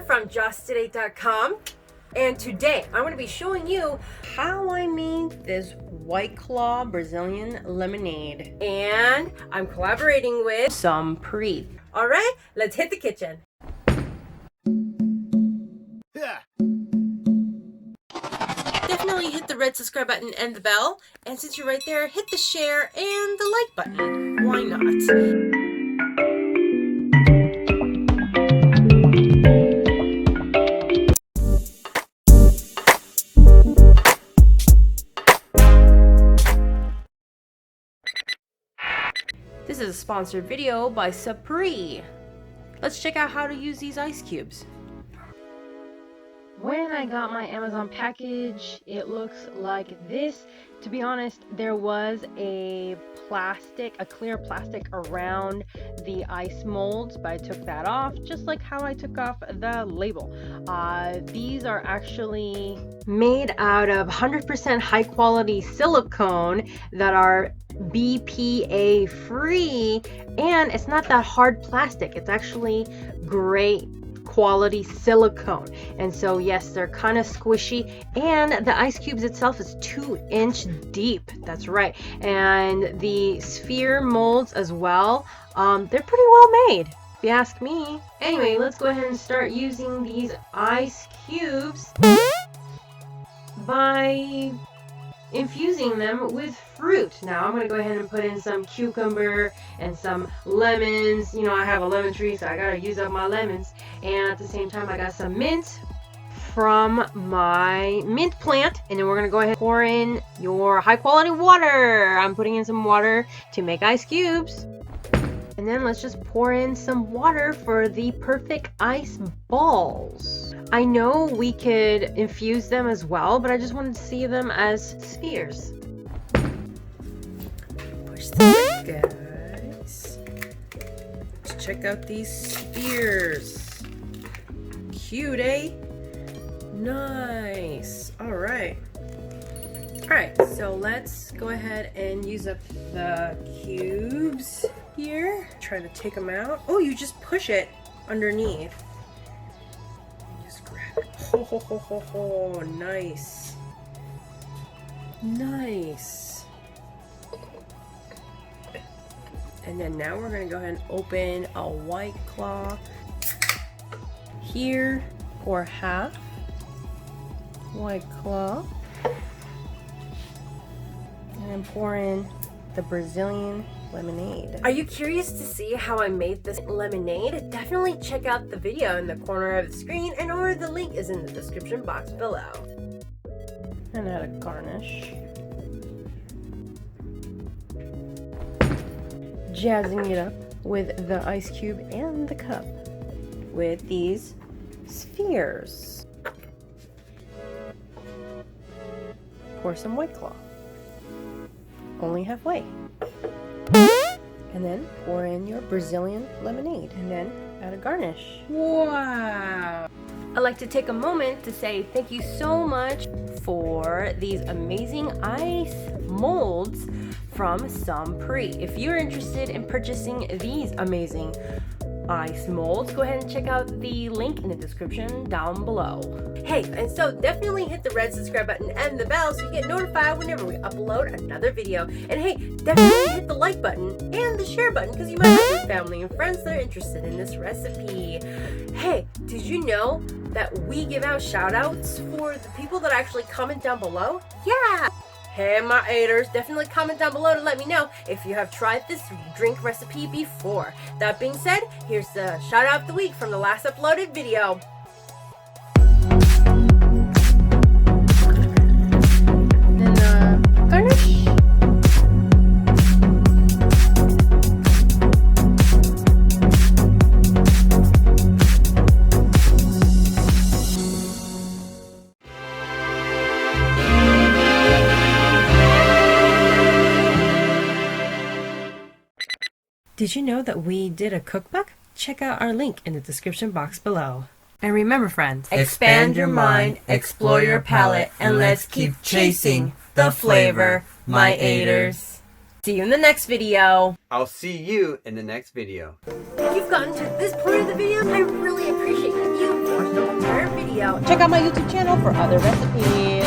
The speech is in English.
From justtoday.com, and today I'm going to be showing you how I made this White Claw Brazilian lemonade, and I'm collaborating with Sumpri. All right, let's hit the kitchen. Definitely hit the red subscribe button and the bell, and since you're right there, hit the share and the like button. Why not? This is a sponsored video by Sumpri. Let's check out how to use these ice cubes. When I got my Amazon package, it looks like this. To be honest, there was a clear plastic around the ice molds, but I took that off, just like how I took off the label. These are actually made out of 100% high quality silicone that are BPA free, and it's not that hard plastic. It's actually great quality silicone, and so yes, they're kind of squishy, and the ice cubes itself is 2-inch deep. That's right. And the sphere molds as well, they're pretty well made if you ask me. Anyway, let's go ahead and start using these ice cubes by infusing them with fruit. Now I'm going to go ahead and put in some cucumber and some lemons. You know, I have a lemon tree, so I got to use up my lemons. And at the same time, I got some mint from my mint plant. And then we're going to go ahead and pour in your high quality water. I'm putting in some water to make ice cubes. And then let's just pour in some water for the perfect ice balls. I know we could infuse them as well, but I just wanted to see them as spheres. Push this in, guys. Let's check out these spheres. Cute, eh? Nice. All right. All right, so let's go ahead and use up the cubes here. Try to take them out. Oh, you just push it underneath. Just grab it. Ho, ho, ho, ho, ho. Nice. Nice. And then now we're going to go ahead and open a White Claw here, or half White Claw. And pour in the Brazilian lemonade. Are you curious to see how I made this lemonade? Definitely check out the video in the corner of the screen, and or the link is in the description box below. And add a garnish. Jazzing it up with the ice cube and the cup with these spheres. Pour some White Claw. Only halfway. And then pour in your Brazilian lemonade, and then add a garnish. Wow! I'd like to take a moment to say thank you so much for these amazing ice molds from Sumpri. If you're interested in purchasing these amazing ice molds, go ahead and check out the link in the description down below. Hey, and so definitely hit the red subscribe button and the bell so you get notified whenever we upload another video. And hey, definitely hit the like button and the share button, because you might have some family and friends that are interested in this recipe. Hey, did you know that we give out shout outs for the people that actually comment down below? Yeah! Hey, my haters, definitely comment down below to let me know if you have tried this drink recipe before. That being said, here's the shout out of the week from the last uploaded video. Then garnish. Did you know that we did a cookbook? Check out our link in the description box below. And remember, friends, expand your mind, explore your palate, and let's keep chasing the flavor, my aiders. See you in the next video. I'll see you in the next video. If you've gotten to this point of the video, I really appreciate you watching the entire video. Check out my YouTube channel for other recipes.